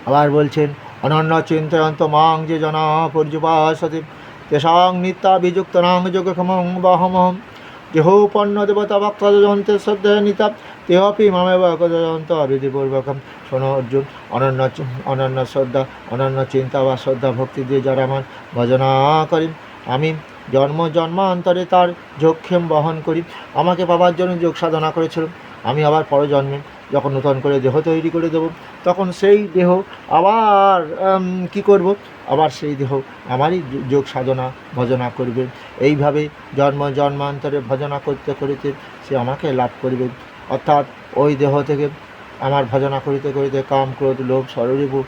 আবার বলছেন অনন্য চিন্তয়ন্ত মাং যে জনা পর্যুপাসতে তেষাং নিত্যাভিযুক্তনাং যোগক্ষমং বহমহম দেহোপন্ন দেবতা ভক্তযন্তে শ্রদ্ধা নিতা তেহপি মামেব কজয়ন্ত বিধিপূর্বকম। শোনো অর্জুন, অনন্য শ্রদ্ধা, অনন্য চিন্তা বা শ্রদ্ধা ভক্তি দিয়ে যারা আমার ভজনা করেন, আমি জন্ম জন্মান্তরে তার যোগক্ষেম বহন করি। আমাকে পাবার জন্য যোগ সাধনা করেছিল, আমি আবার পরজন্মে যখন নূতন করে দেহ তৈরি করে দেব, তখন সেই দেহ আবার কি করব, আবার সেই দেহ আমারই যোগ সাধনা ভজনা করবে। এইভাবে জন্ম জন্মান্তরে ভজনা করতে করিতে সে আমাকে লাভ করবে। অর্থাৎ ওই দেহ থেকে আমার ভজনা করিতে করিতে কাম ক্রোধ লোভ ষড়রিপু,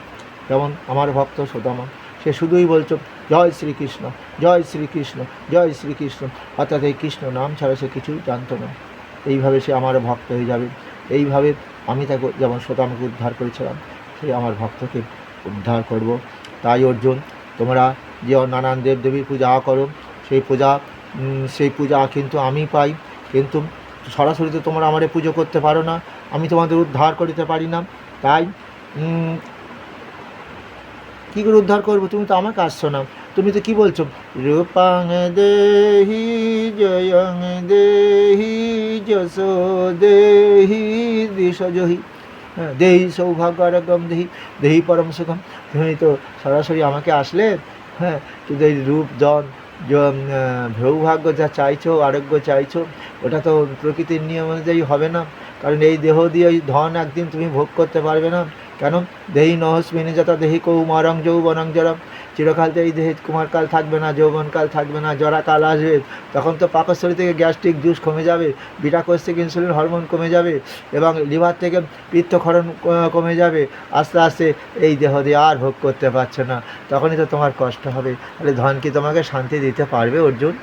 যেমন আমার ভক্ত সুদামা, সে শুধুই বলছ জয় শ্রীকৃষ্ণ, জয় শ্রীকৃষ্ণ, জয় শ্রীকৃষ্ণ, অর্থাৎ এই কৃষ্ণ নাম ছাড়া সে কিছুই জানত না। এইভাবে সে আমার ভক্ত হয়ে যাবে। এইভাবে আমি তাকে যেমন সুদামাকে উদ্ধার করেছিলাম, সেই আমার ভক্তকে উদ্ধার করব। তাই অর্জুন, তোমরা যে নানান দেবদেবীর পূজা করো, সেই পূজা কিন্তু আমি পাই, কিন্তু সরাসরি তো তোমরা আমারে পুজো করতে পারো না, আমি তোমাদের উদ্ধার করিতে পারি না। তাই কী করে উদ্ধার করবো? তুমি তো আমাকে আসছো না। তুমি তো কী বলছো, রূপাং দেহি জয়ং দেহি যশো দেহি দিশজহি, হ্যাঁ, দেহি সৌভাগ্যম দেহি দেহি পরম সুখম। তুমি তো সরাসরি আমাকে আসলে, হ্যাঁ, কিন্তু এই রূপ জন সৌভাগ্য যা চাইছো, আরোগ্য চাইছো, ওটা তো প্রকৃতির নিয়ম অনুযায়ী হবে না। কারণ এই দেহ দিয়ে ওই ধন একদিন তুমি ভোগ করতে পারবে না। কেন? দেহি নহস্মিনী যথা দেহি কৌমারং যৌবনং জরম, চিরকাল তো এই দেহে কুমারকাল থাকবে না, যৌবনকাল থাকবে না, জরাকাল আসবে। তখন তো পাকস্থলী থেকে গ্যাস্ট্রিক জুস কমে যাবে, বিটা কোষ থেকে ইনসুলিন হরমোন কমে যাবে, এবং লিভার থেকে পিত্তক্ষরণ কমে যাবে। আস্তে আস্তে এই দেহ দিয়ে আর ভোগ করতে পারছে না, তখনই তো তোমার কষ্ট হবে। তাহলে ধন কি তোমাকে শান্তি দিতে পারবে অর্জুন?